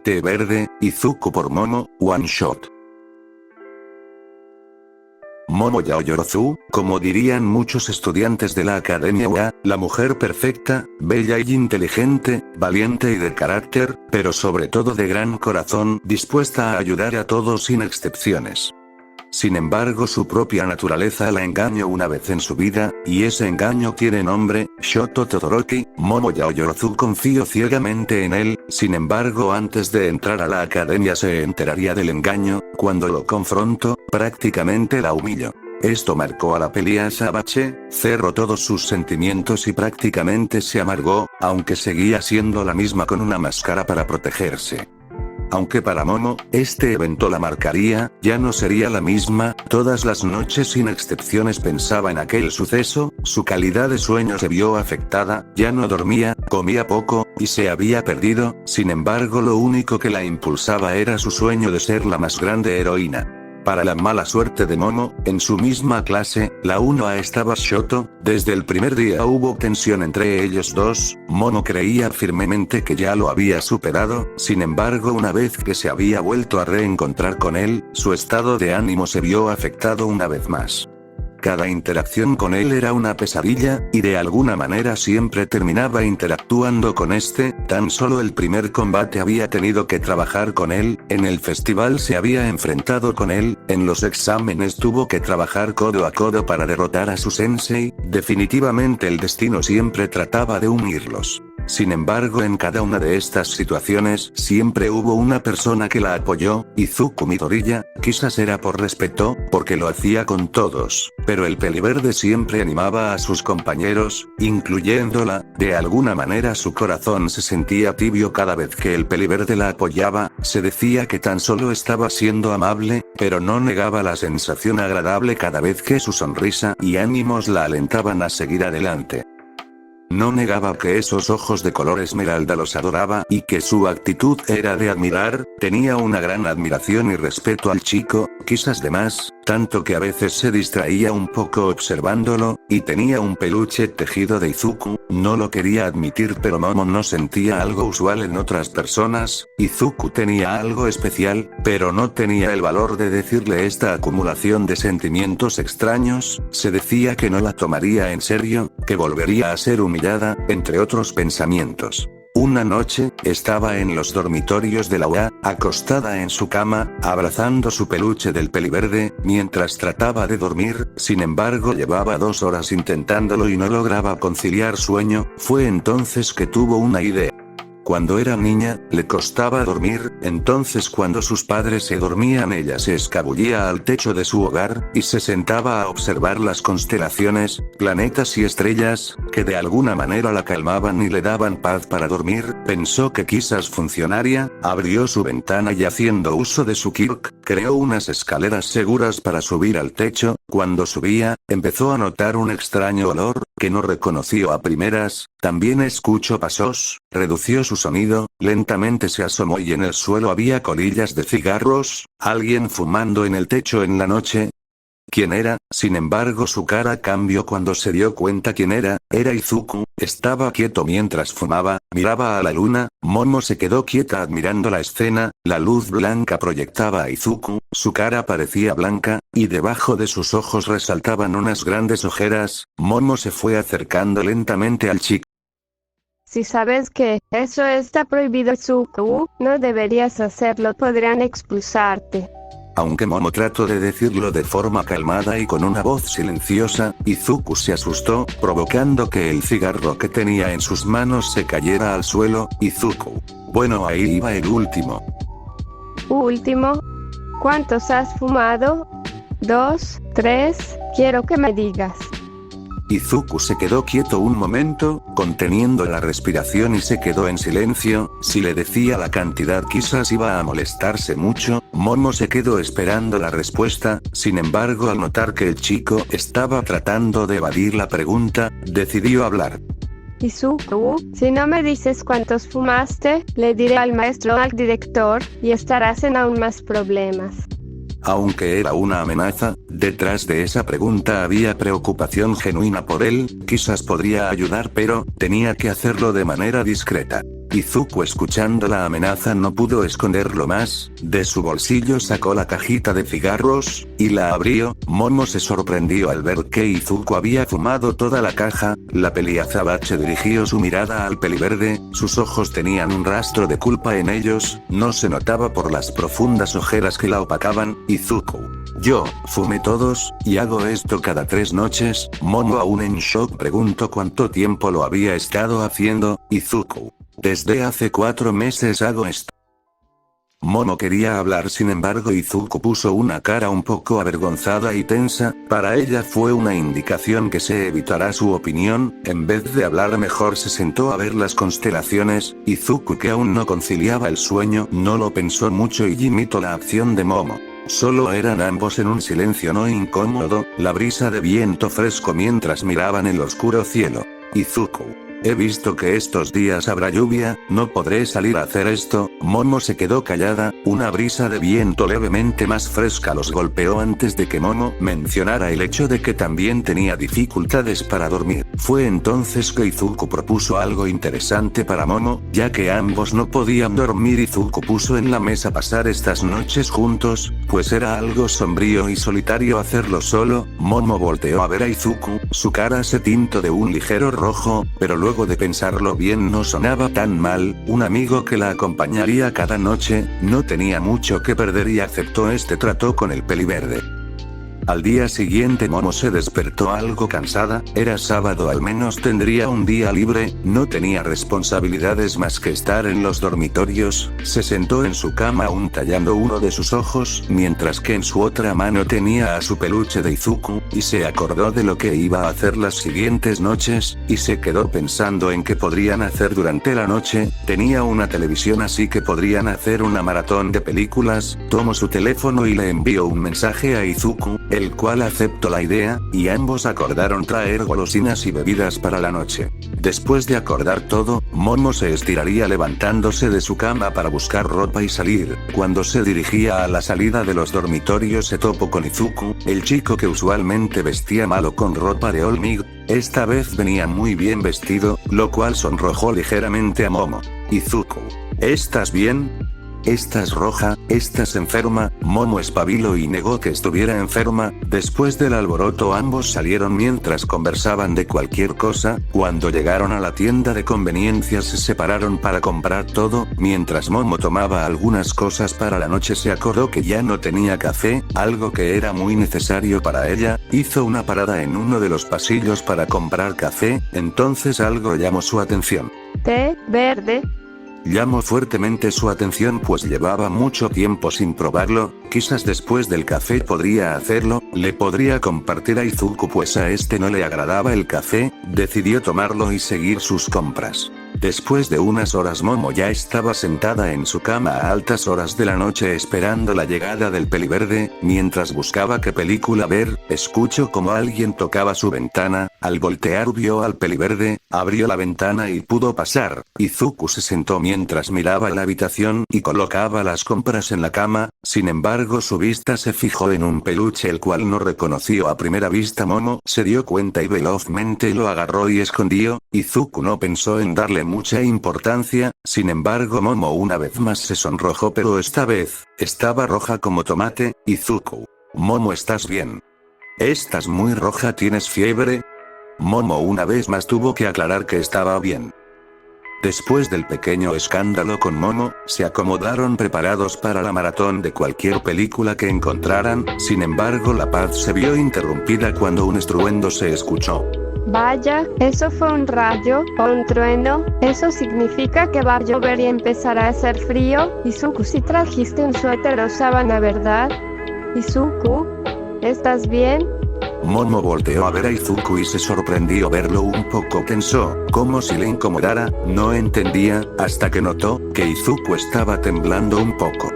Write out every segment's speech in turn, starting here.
Té verde, Izuku por Momo, One Shot. Momo Yaoyorozu, como dirían muchos estudiantes de la Academia UA, la mujer perfecta, bella y inteligente, valiente y de carácter, pero sobre todo de gran corazón, dispuesta a ayudar a todos sin excepciones. Sin embargo, su propia naturaleza la engañó una vez en su vida, y ese engaño tiene nombre, Shoto Todoroki. Momo Yaoyorozu confió ciegamente en él, sin embargo antes de entrar a la academia se enteraría del engaño. Cuando lo confrontó, prácticamente la humilló. Esto marcó a la pelea Sabache, cerró todos sus sentimientos y prácticamente se amargó, aunque seguía siendo la misma con una máscara para protegerse. Aunque para Momo, este evento la marcaría, ya no sería la misma, todas las noches sin excepciones pensaba en aquel suceso, su calidad de sueño se vio afectada, ya no dormía, comía poco, y se había perdido. Sin embargo, lo único que la impulsaba era su sueño de ser la más grande heroína. Para la mala suerte de Momo, en su misma clase, la 1A estaba Shoto. Desde el primer día hubo tensión entre ellos dos. Momo creía firmemente que ya lo había superado, sin embargo una vez que se había vuelto a reencontrar con él, su estado de ánimo se vio afectado una vez más. Cada interacción con él era una pesadilla, y de alguna manera siempre terminaba interactuando con este. Tan solo el primer combate había tenido que trabajar con él, en el festival se había enfrentado con él, en los exámenes tuvo que trabajar codo a codo para derrotar a su sensei. Definitivamente el destino siempre trataba de unirlos. Sin embargo, en cada una de estas situaciones siempre hubo una persona que la apoyó. Izuku Midoriya, quizás era por respeto, porque lo hacía con todos, pero el peliverde siempre animaba a sus compañeros, incluyéndola. De alguna manera su corazón se sentía tibio cada vez que el peliverde la apoyaba. Se decía que tan solo estaba siendo amable, pero no negaba la sensación agradable cada vez que su sonrisa y ánimos la alentaban a seguir adelante. No negaba que esos ojos de color esmeralda los adoraba y que su actitud era de admirar. Tenía una gran admiración y respeto al chico, quizás de más, tanto que a veces se distraía un poco observándolo, y tenía un peluche tejido de Izuku. No lo quería admitir, pero Momo no sentía algo usual en otras personas. Izuku tenía algo especial, pero no tenía el valor de decirle esta acumulación de sentimientos extraños. Se decía que no la tomaría en serio, que volvería a ser humillada, entre otros pensamientos. Una noche, estaba en los dormitorios de la UA, acostada en su cama, abrazando su peluche del peliverde, mientras trataba de dormir. Sin embargo, llevaba 2 horas intentándolo y no lograba conciliar sueño. Fue entonces que tuvo una idea. Cuando era niña, le costaba dormir, entonces cuando sus padres se dormían ella se escabullía al techo de su hogar, y se sentaba a observar las constelaciones, planetas y estrellas, que de alguna manera la calmaban y le daban paz para dormir. Pensó que quizás funcionaría, abrió su ventana y haciendo uso de su quirk, creó unas escaleras seguras para subir al techo. Cuando subía, empezó a notar un extraño olor, que no reconoció a primeras. También escuchó pasos, redució su sonido, lentamente se asomó y en el suelo había colillas de cigarros. ¿Alguien fumando en el techo en la noche? ¿Quién era? Sin embargo, su cara cambió cuando se dio cuenta quién era. Era Izuku. Estaba quieto mientras fumaba, miraba a la luna. Momo se quedó quieta admirando la escena. La luz blanca proyectaba a Izuku, su cara parecía blanca, y debajo de sus ojos resaltaban unas grandes ojeras. Momo se fue acercando lentamente al chico. Si sabes que eso está prohibido, Izuku, no deberías hacerlo, podrían expulsarte. Aunque Momo trató de decirlo de forma calmada y con una voz silenciosa, Izuku se asustó, provocando que el cigarro que tenía en sus manos se cayera al suelo. Izuku. Bueno, ahí iba el último. ¿Último? ¿Cuántos has fumado? 2, 3, quiero que me digas. Izuku se quedó quieto un momento, conteniendo la respiración y se quedó en silencio. Si le decía la cantidad quizás iba a molestarse mucho. Momo se quedó esperando la respuesta. Sin embargo, al notar que el chico estaba tratando de evadir la pregunta, decidió hablar. Izuku, si no me dices cuántos fumaste, le diré al maestro, al director, y estarás en aún más problemas. Aunque era una amenaza, detrás de esa pregunta había preocupación genuina por él. Quizás podría ayudar, pero tenía que hacerlo de manera discreta. Izuku, escuchando la amenaza, no pudo esconderlo más. De su bolsillo sacó la cajita de cigarros y la abrió. Momo se sorprendió al ver que Izuku había fumado toda la caja. La peliazabache dirigió su mirada al peliverde. Sus ojos tenían un rastro de culpa en ellos. No se notaba por las profundas ojeras que la opacaban. Izuku: yo fumé todos, y hago esto cada 3 noches. Momo, aún en shock, preguntó cuánto tiempo lo había estado haciendo. Izuku: desde hace 4 meses hago esto. Momo quería hablar, sin embargo Izuku puso una cara un poco avergonzada y tensa. Para ella fue una indicación que se evitará su opinión. En vez de hablar, mejor se sentó a ver las constelaciones. Izuku, que aún no conciliaba el sueño, no lo pensó mucho y imitó la acción de Momo. Solo eran ambos en un silencio no incómodo, la brisa de viento fresco mientras miraban el oscuro cielo. Izuku: he visto que estos días habrá lluvia, no podré salir a hacer esto. Momo se quedó callada. Una brisa de viento levemente más fresca los golpeó antes de que Momo mencionara el hecho de que también tenía dificultades para dormir. Fue entonces que Izuku propuso algo interesante para Momo, ya que ambos no podían dormir. Izuku puso en la mesa pasar estas noches juntos, pues era algo sombrío y solitario hacerlo solo. Momo volteó a ver a Izuku, su cara se tintó de un ligero rojo, pero luego de pensarlo bien no sonaba tan mal. Un amigo que la acompañaría cada noche, no tenía mucho que perder y aceptó este trato con el peliverde. Al día siguiente Momo se despertó algo cansada. Era sábado, al menos tendría un día libre, no tenía responsabilidades más que estar en los dormitorios. Se sentó en su cama aún tallando uno de sus ojos, mientras que en su otra mano tenía a su peluche de Izuku, y se acordó de lo que iba a hacer las siguientes noches, y se quedó pensando en qué podrían hacer durante la noche. Tenía una televisión, así que podrían hacer una maratón de películas. Tomó su teléfono y le envió un mensaje a Izuku, el cual aceptó la idea, y ambos acordaron traer golosinas y bebidas para la noche. Después de acordar todo, Momo se estiraría levantándose de su cama para buscar ropa y salir. Cuando se dirigía a la salida de los dormitorios se topó con Izuku, el chico que usualmente vestía malo con ropa de Olmig. Esta vez venía muy bien vestido, lo cual sonrojó ligeramente a Momo. Izuku: ¿estás bien? ¿Estás roja? ¿Estás enferma? Momo espabiló y negó que estuviera enferma. Después del alboroto ambos salieron mientras conversaban de cualquier cosa. Cuando llegaron a la tienda de conveniencias se separaron para comprar todo. Mientras Momo tomaba algunas cosas para la noche se acordó que ya no tenía café, algo que era muy necesario para ella. Hizo una parada en uno de los pasillos para comprar café, entonces algo llamó su atención. Té verde. Llamó fuertemente su atención pues llevaba mucho tiempo sin probarlo. Quizás después del café podría hacerlo, le podría compartir a Izuku pues a este no le agradaba el café. Decidió tomarlo y seguir sus compras. Después de unas horas Momo ya estaba sentada en su cama a altas horas de la noche esperando la llegada del peliverde. Mientras buscaba qué película ver, escuchó como alguien tocaba su ventana. Al voltear vio al peliverde, abrió la ventana y pudo pasar. Izuku se sentó mientras miraba la habitación y colocaba las compras en la cama. Sin embargo su vista se fijó en un peluche el cual no reconoció a primera vista. Momo se dio cuenta y velozmente lo agarró y escondió. Izuku no pensó en darle mucha importancia, sin embargo Momo una vez más se sonrojó, pero esta vez, estaba roja como tomate. Izuku: Momo, ¿estás bien? Estás muy roja, ¿tienes fiebre? Momo una vez más tuvo que aclarar que estaba bien. Después del pequeño escándalo con Momo, se acomodaron preparados para la maratón de cualquier película que encontraran. Sin embargo la paz se vio interrumpida cuando un estruendo se escuchó. Vaya, ¿eso fue un rayo o un trueno? Eso significa que va a llover y empezará a hacer frío. Izuku, si trajiste un suéter o sábana, ¿verdad? Izuku, ¿estás bien? Momo volteó a ver a Izuku y se sorprendió verlo un poco tenso, como si le incomodara. No entendía, hasta que notó que Izuku estaba temblando un poco.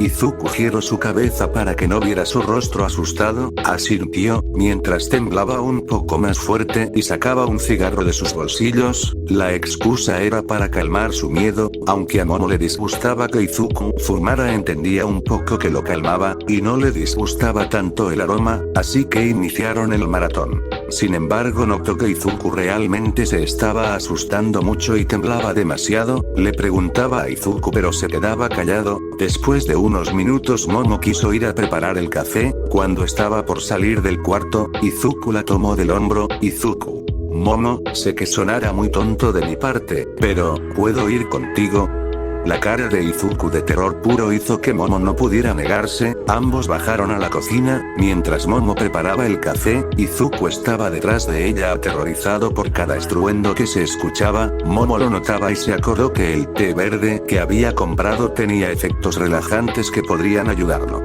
Izuku giró su cabeza para que no viera su rostro asustado, asintió, mientras temblaba un poco más fuerte y sacaba un cigarro de sus bolsillos. La excusa era para calmar su miedo, aunque a Momo le disgustaba que Izuku fumara, entendía un poco que lo calmaba, y no le disgustaba tanto el aroma, así que iniciaron el maratón. Sin embargo, notó que Izuku realmente se estaba asustando mucho y temblaba demasiado. Le preguntaba a Izuku pero se quedaba callado. Después de unos minutos Momo quiso ir a preparar el café. Cuando estaba por salir del cuarto, Izuku la tomó del hombro. Izuku. Momo, sé que sonará muy tonto de mi parte, pero, ¿puedo ir contigo? La cara de Izuku de terror puro hizo que Momo no pudiera negarse. Ambos bajaron a la cocina. Mientras Momo preparaba el café, Izuku estaba detrás de ella aterrorizado por cada estruendo que se escuchaba. Momo lo notaba y se acordó que el té verde que había comprado tenía efectos relajantes que podrían ayudarlo.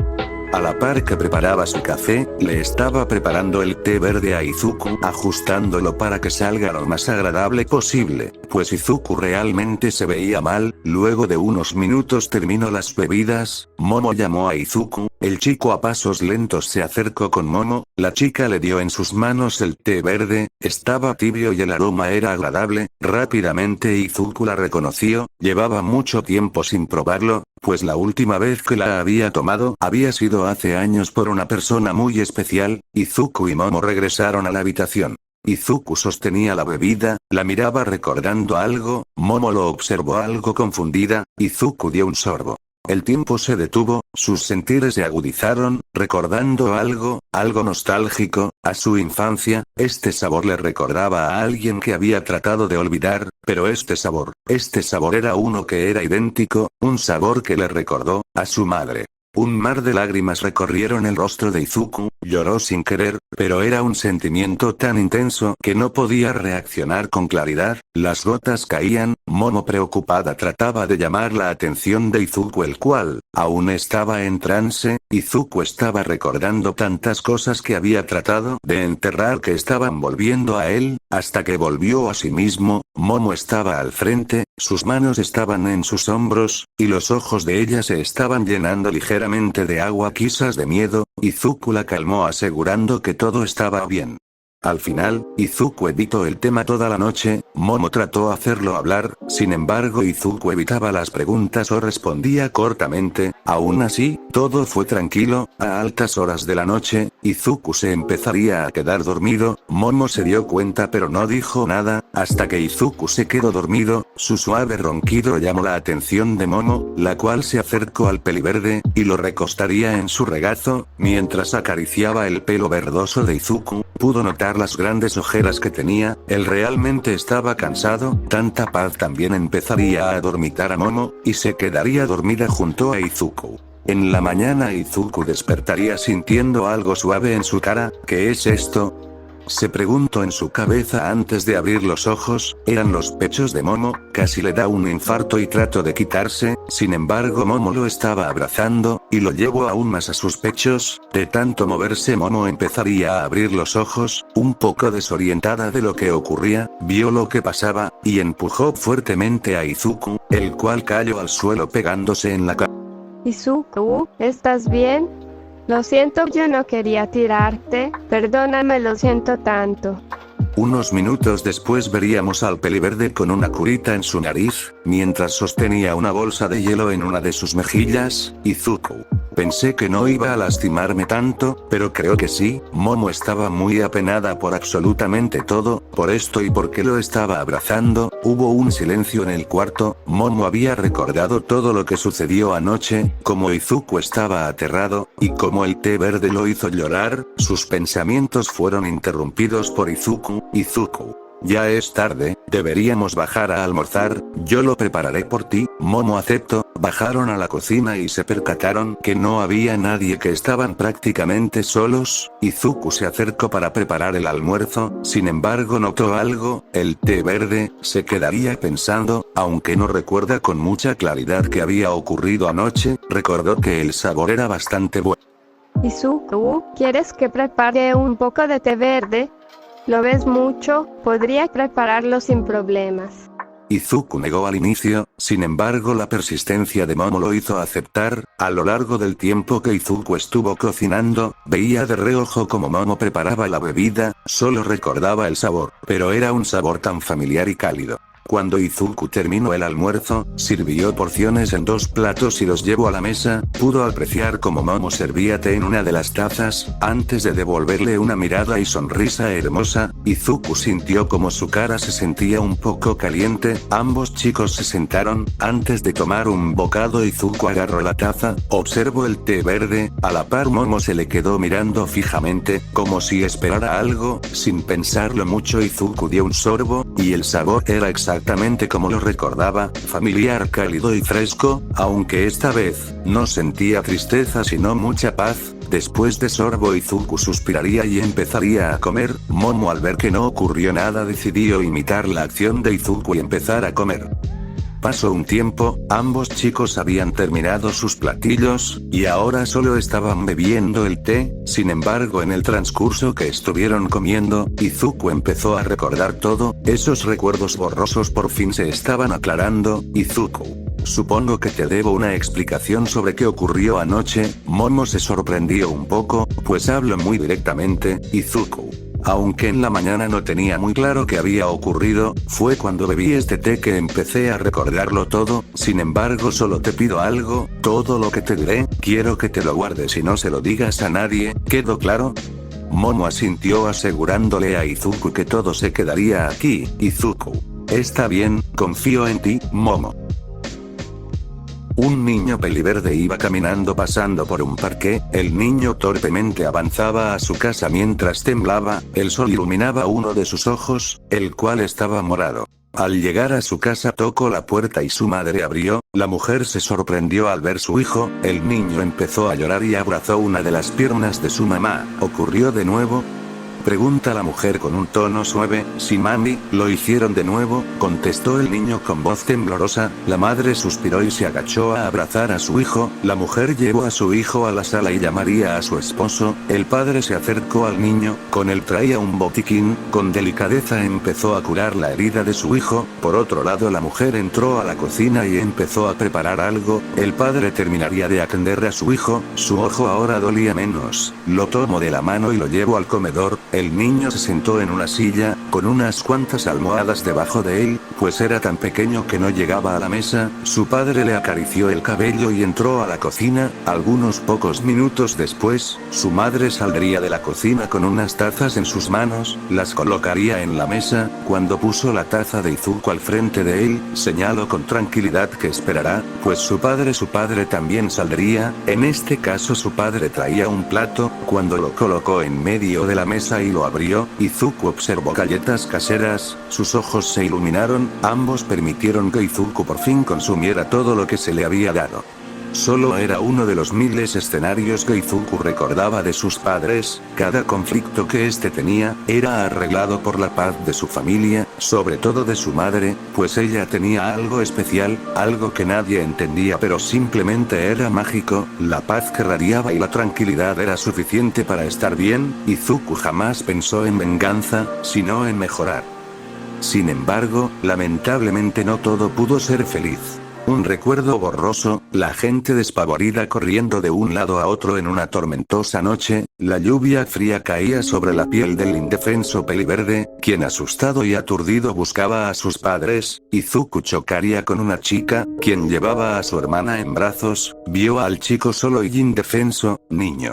A la par que preparaba su café, le estaba preparando el té verde a Izuku, ajustándolo para que salga lo más agradable posible, pues Izuku realmente se veía mal. Luego de unos minutos terminó las bebidas. Momo llamó a Izuku. El chico a pasos lentos se acercó con Momo. La chica le dio en sus manos el té verde. Estaba tibio y el aroma era agradable. Rápidamente Izuku la reconoció. Llevaba mucho tiempo sin probarlo, pues la última vez que la había tomado había sido hace años por una persona muy especial. Izuku y Momo regresaron a la habitación. Izuku sostenía la bebida, la miraba recordando algo. Momo lo observó algo confundida. Izuku dio un sorbo. El tiempo se detuvo, sus sentidos se agudizaron, recordando algo nostálgico, a su infancia. Este sabor le recordaba a alguien que había tratado de olvidar, pero este sabor era uno que era idéntico, un sabor que le recordó a su madre. Un mar de lágrimas recorrieron el rostro de Izuku, lloró sin querer, pero era un sentimiento tan intenso que no podía reaccionar con claridad. Las gotas caían. Momo preocupada trataba de llamar la atención de Izuku, el cual aún estaba en trance. Izuku estaba recordando tantas cosas que había tratado de enterrar que estaban volviendo a él, hasta que volvió a sí mismo. Momo estaba al frente, sus manos estaban en sus hombros, y los ojos de ella se estaban llenando ligeramente de agua, quizás de miedo. Izuku la calmó asegurando que todo estaba bien. Al final, Izuku evitó el tema toda la noche. Momo trató de hacerlo hablar, sin embargo Izuku evitaba las preguntas o respondía cortamente. Aún así, todo fue tranquilo. A altas horas de la noche, Izuku se empezaría a quedar dormido. Momo se dio cuenta pero no dijo nada, hasta que Izuku se quedó dormido. Su suave ronquido llamó la atención de Momo, la cual se acercó al peliverde, y lo recostaría en su regazo. Mientras acariciaba el pelo verdoso de Izuku, pudo notar las grandes ojeras que tenía. Él realmente estaba cansado. Tanta paz también empezaría a adormitar a Momo, y se quedaría dormida junto a Izuku. En la mañana Izuku despertaría sintiendo algo suave en su cara. ¿Qué es esto?, se preguntó en su cabeza antes de abrir los ojos. Eran los pechos de Momo. Casi le da un infarto y trató de quitarse. Sin embargo Momo lo estaba abrazando, y lo llevó aún más a sus pechos. De tanto moverse Momo empezaría a abrir los ojos. Un poco desorientada de lo que ocurría, vio lo que pasaba, y empujó fuertemente a Izuku, el cual cayó al suelo pegándose en la cara. Izuku, ¿estás bien? Lo siento, yo no quería tirarte, perdóname, lo siento tanto. Unos minutos después veríamos al peliverde con una curita en su nariz, mientras sostenía una bolsa de hielo en una de sus mejillas. Izuku. Pensé que no iba a lastimarme tanto, pero creo que sí. Momo estaba muy apenada por absolutamente todo, por esto y porque lo estaba abrazando. Hubo un silencio en el cuarto. Momo había recordado todo lo que sucedió anoche, como Izuku estaba aterrado, y como el té verde lo hizo llorar. Sus pensamientos fueron interrumpidos por Izuku. Izuku. Ya es tarde, deberíamos bajar a almorzar, yo lo prepararé por ti. Momo aceptó. Bajaron a la cocina y se percataron que no había nadie, que estaban prácticamente solos. Izuku se acercó para preparar el almuerzo. Sin embargo notó algo, el té verde. Se quedaría pensando, aunque no recuerda con mucha claridad qué había ocurrido anoche. Recordó que el sabor era bastante bueno. Izuku, ¿quieres que prepare un poco de té verde? ¿Lo ves mucho? Podría prepararlo sin problemas. Izuku negó al inicio, sin embargo la persistencia de Momo lo hizo aceptar. A lo largo del tiempo que Izuku estuvo cocinando, veía de reojo como Momo preparaba la bebida, solo recordaba el sabor, pero era un sabor tan familiar y cálido. Cuando Izuku terminó el almuerzo, sirvió porciones en 2 platos y los llevó a la mesa, pudo apreciar cómo Momo servía té en una de las tazas, antes de devolverle una mirada y sonrisa hermosa. Izuku sintió como su cara se sentía un poco caliente. Ambos chicos se sentaron. Antes de tomar un bocado, Izuku agarró la taza, observó el té verde, a la par Momo se le quedó mirando fijamente, como si esperara algo. Sin pensarlo mucho, Izuku dio un sorbo, y el sabor era exactamente como lo recordaba, familiar, cálido y fresco, aunque esta vez, no sentía tristeza sino mucha paz. Después de sorbo Izuku suspiraría y empezaría a comer. Momo, al ver que no ocurrió nada, decidió imitar la acción de Izuku y empezar a comer. Pasó un tiempo, ambos chicos habían terminado sus platillos, y ahora solo estaban bebiendo el té. Sin embargo, en el transcurso que estuvieron comiendo, Izuku empezó a recordar todo. Esos recuerdos borrosos por fin se estaban aclarando. Izuku, supongo que te debo una explicación sobre qué ocurrió anoche. Momo se sorprendió un poco, pues hablo muy directamente. Izuku, aunque en la mañana no tenía muy claro qué había ocurrido, fue cuando bebí este té que empecé a recordarlo todo. Sin embargo, solo te pido algo, todo lo que te diré, quiero que te lo guardes y no se lo digas a nadie, ¿quedó claro? Momo asintió asegurándole a Izuku que todo se quedaría aquí. Izuku, está bien, confío en ti, Momo. Un niño peliverde iba caminando pasando por un parque. El niño torpemente avanzaba a su casa mientras temblaba. El sol iluminaba uno de sus ojos, el cual estaba morado. Al llegar a su casa tocó la puerta y su madre abrió. La mujer se sorprendió al ver su hijo. El niño empezó a llorar y abrazó una de las piernas de su mamá. ¿Ocurrió de nuevo?, pregunta la mujer con un tono suave. Sí, mami, lo hicieron de nuevo, contestó el niño con voz temblorosa. La madre suspiró y se agachó a abrazar a su hijo. La mujer llevó a su hijo a la sala y llamaría a su esposo. El padre se acercó al niño, con él traía un botiquín. Con delicadeza empezó a curar la herida de su hijo. Por otro lado, la mujer entró a la cocina y empezó a preparar algo. El padre terminaría de atender a su hijo. Su ojo ahora dolía menos. Lo tomo de la mano y lo llevo al comedor. El niño se sentó en una silla, con unas cuantas almohadas debajo de él, pues era tan pequeño que no llegaba a la mesa. Su padre le acarició el cabello y entró a la cocina. Algunos pocos minutos después, su madre saldría de la cocina con unas tazas en sus manos, las colocaría en la mesa. Cuando puso la taza de Izuku al frente de él, señaló con tranquilidad que esperará, pues su padre también saldría. En este caso su padre traía un plato. Cuando lo colocó en medio de la mesa y lo abrió, Izuku observó galletas caseras. Sus ojos se iluminaron. Ambos permitieron que Izuku por fin consumiera todo lo que se le había dado. Solo era uno de los miles escenarios que Izuku recordaba de sus padres. Cada conflicto que éste tenía, era arreglado por la paz de su familia, sobre todo de su madre, pues ella tenía algo especial, algo que nadie entendía pero simplemente era mágico. La paz que radiaba y la tranquilidad era suficiente para estar bien. Izuku jamás pensó en venganza, sino en mejorar. Sin embargo, lamentablemente no todo pudo ser feliz. Un recuerdo borroso, la gente despavorida corriendo de un lado a otro en una tormentosa noche. La lluvia fría caía sobre la piel del indefenso peliverde, quien asustado y aturdido buscaba a sus padres. Izuku chocaría con una chica, quien llevaba a su hermana en brazos. Vio al chico solo y indefenso. Niño,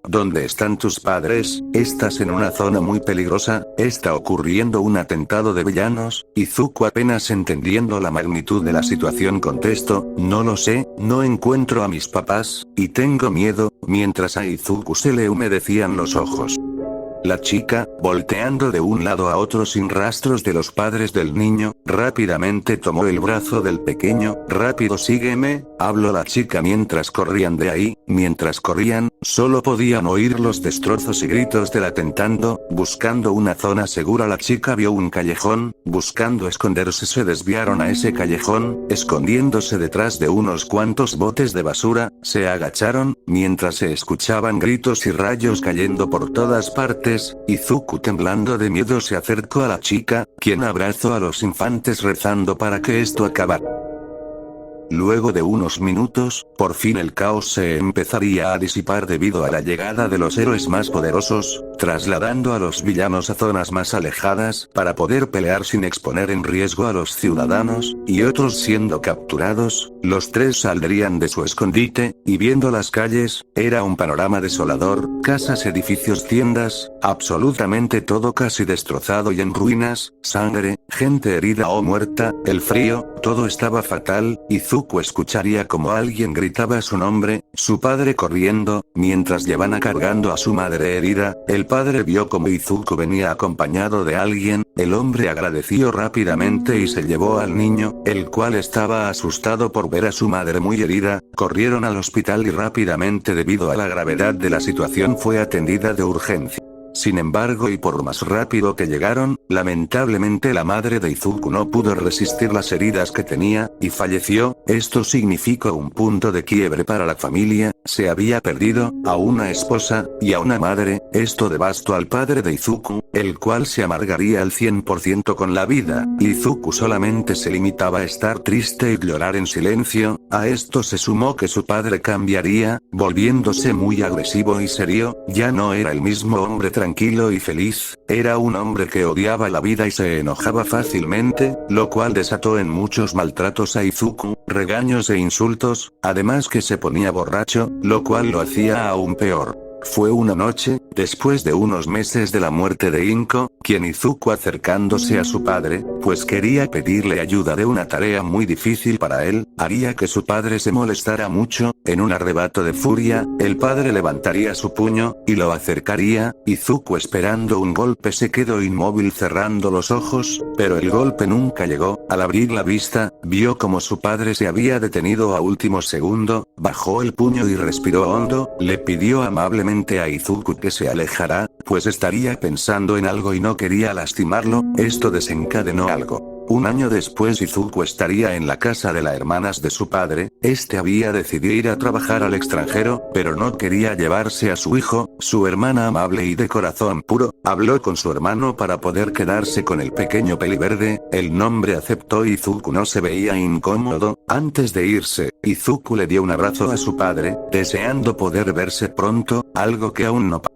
¿dónde están tus padres? Estás en una zona muy peligrosa, está ocurriendo un atentado de villanos. Izuku, apenas entendiendo la magnitud de la situación, contestó, no lo sé, no encuentro a mis papás, y tengo miedo, mientras a Izuku se le humedecían los ojos. La chica, volteando de un lado a otro sin rastros de los padres del niño, rápidamente tomó el brazo del pequeño. Rápido, sígueme, habló la chica mientras corrían de ahí. Mientras corrían, solo podían oír los destrozos y gritos del atentado. Buscando una zona segura, la chica vio un callejón. Buscando esconderse, se desviaron a ese callejón. Escondiéndose detrás de unos cuantos botes de basura, se agacharon, mientras se escuchaban gritos y rayos cayendo por todas partes. Izuku, temblando de miedo, se acercó a la chica, quien abrazó a los infantes rezando para que esto acabara. Luego de unos minutos, por fin el caos se empezaría a disipar debido a la llegada de los héroes más poderosos, trasladando a los villanos a zonas más alejadas para poder pelear sin exponer en riesgo a los ciudadanos, y otros siendo capturados. Los tres saldrían de su escondite, y viendo las calles, era un panorama desolador, casas, edificios, tiendas, absolutamente todo casi destrozado y en ruinas, sangre, gente herida o muerta, el frío, todo estaba fatal. Izuku escucharía como alguien gritaba su nombre, su padre corriendo, mientras llevan cargando a su madre herida. El padre vio como Izuku venía acompañado de alguien, el hombre agradeció rápidamente y se llevó al niño, el cual estaba asustado por ver a su madre muy herida. Corrieron al hospital y rápidamente, debido a la gravedad de la situación, fue atendida de urgencia. Sin embargo, y por más rápido que llegaron, lamentablemente la madre de Izuku no pudo resistir las heridas que tenía, y falleció. Esto significó un punto de quiebre para la familia. Se había perdido a una esposa y a una madre. Esto devastó al padre de Izuku, el cual se amargaría al 100% con la vida. Izuku solamente se limitaba a estar triste y llorar en silencio. A esto se sumó que su padre cambiaría, volviéndose muy agresivo y serio. Ya no era el mismo hombre tranquilo y feliz, era un hombre que odiaba la vida y se enojaba fácilmente, lo cual desató en muchos maltratos a Izuku, regaños e insultos, además que se ponía borracho, lo cual lo hacía aún peor. Fue una noche, después de unos meses de la muerte de Inko, quien Izuku, acercándose a su padre, pues quería pedirle ayuda de una tarea muy difícil para él, haría que su padre se molestara mucho. En un arrebato de furia, el padre levantaría su puño, y lo acercaría. Izuku, esperando un golpe, se quedó inmóvil cerrando los ojos, pero el golpe nunca llegó. Al abrir la vista, vio como su padre se había detenido a último segundo, bajó el puño y respiró hondo, le pidió amablemente a Izuku que se alejara, pues estaría pensando en algo y no quería lastimarlo. Esto desencadenó algo. Un año después, Izuku estaría en la casa de las hermanas de su padre. Este había decidido ir a trabajar al extranjero, pero no quería llevarse a su hijo. Su hermana, amable y de corazón puro, habló con su hermano para poder quedarse con el pequeño peliverde. El nombre aceptó y Izuku no se veía incómodo. Antes de irse, Izuku le dio un abrazo a su padre, deseando poder verse pronto, algo que aún no pasó.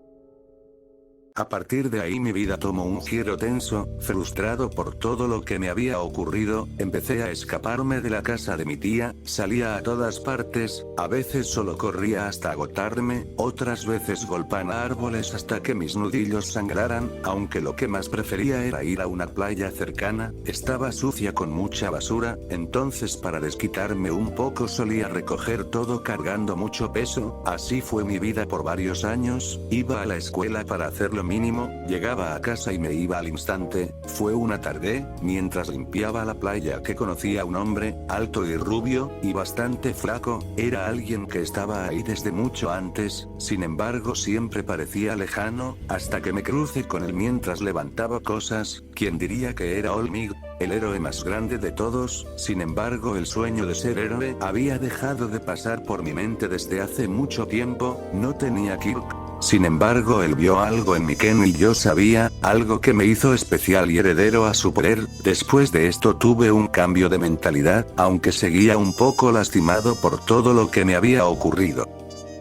A partir de ahí mi vida tomó un giro tenso. Frustrado por todo lo que me había ocurrido, empecé a escaparme de la casa de mi tía, salía a todas partes, a veces solo corría hasta agotarme, otras veces golpeaba árboles hasta que mis nudillos sangraran, aunque lo que más prefería era ir a una playa cercana. Estaba sucia con mucha basura, entonces para desquitarme un poco solía recoger todo cargando mucho peso. Así fue mi vida por varios años. Iba a la escuela para hacer lo mínimo, llegaba a casa y me iba al instante. Fue una tarde, mientras limpiaba la playa, que conocí a un hombre, alto y rubio, y bastante flaco. Era alguien que estaba ahí desde mucho antes, sin embargo siempre parecía lejano, hasta que me crucé con él mientras levantaba cosas. ¿Quién diría que era Olmig, el héroe más grande de todos? Sin embargo, el sueño de ser héroe había dejado de pasar por mi mente desde hace mucho tiempo. No tenía Kirk. Sin embargo, él vio algo en mi Ken y yo sabía, algo que me hizo especial y heredero a su poder. Después de esto tuve un cambio de mentalidad, aunque seguía un poco lastimado por todo lo que me había ocurrido.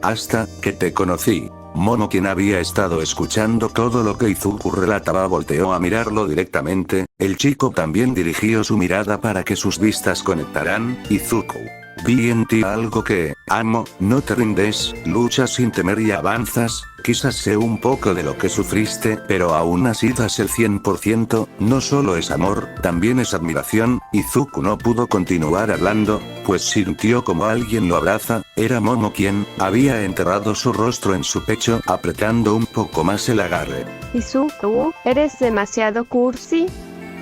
Hasta que te conocí. Momo, quien había estado escuchando todo lo que Izuku relataba, volteó a mirarlo directamente. El chico también dirigió su mirada para que sus vistas conectaran. Izuku, vi en ti algo que amo, no te rindes, luchas sin temer y avanzas. Quizás sé un poco de lo que sufriste, pero aún así das el 100%, no solo es amor, también es admiración. Izuku no pudo continuar hablando, pues sintió como alguien lo abraza. Era Momo, quien había enterrado su rostro en su pecho, apretando un poco más el agarre. Izuku, eres demasiado cursi.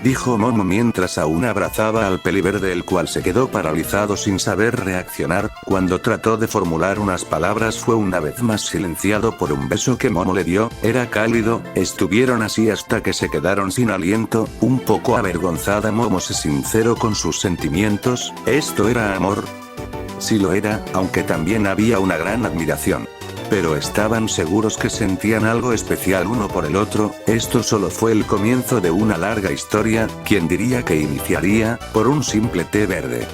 dijo Momo mientras aún abrazaba al peliverde, el cual se quedó paralizado sin saber reaccionar. Cuando trató de formular unas palabras fue una vez más silenciado por un beso que Momo le dio. Era cálido. Estuvieron así hasta que se quedaron sin aliento. Un poco avergonzada, Momo se sinceró con sus sentimientos. ¿Esto era amor? Sí lo era, aunque también había una gran admiración. Pero estaban seguros que sentían algo especial uno por el otro. Esto solo fue el comienzo de una larga historia. ¿Quién diría que iniciaría por un simple té verde?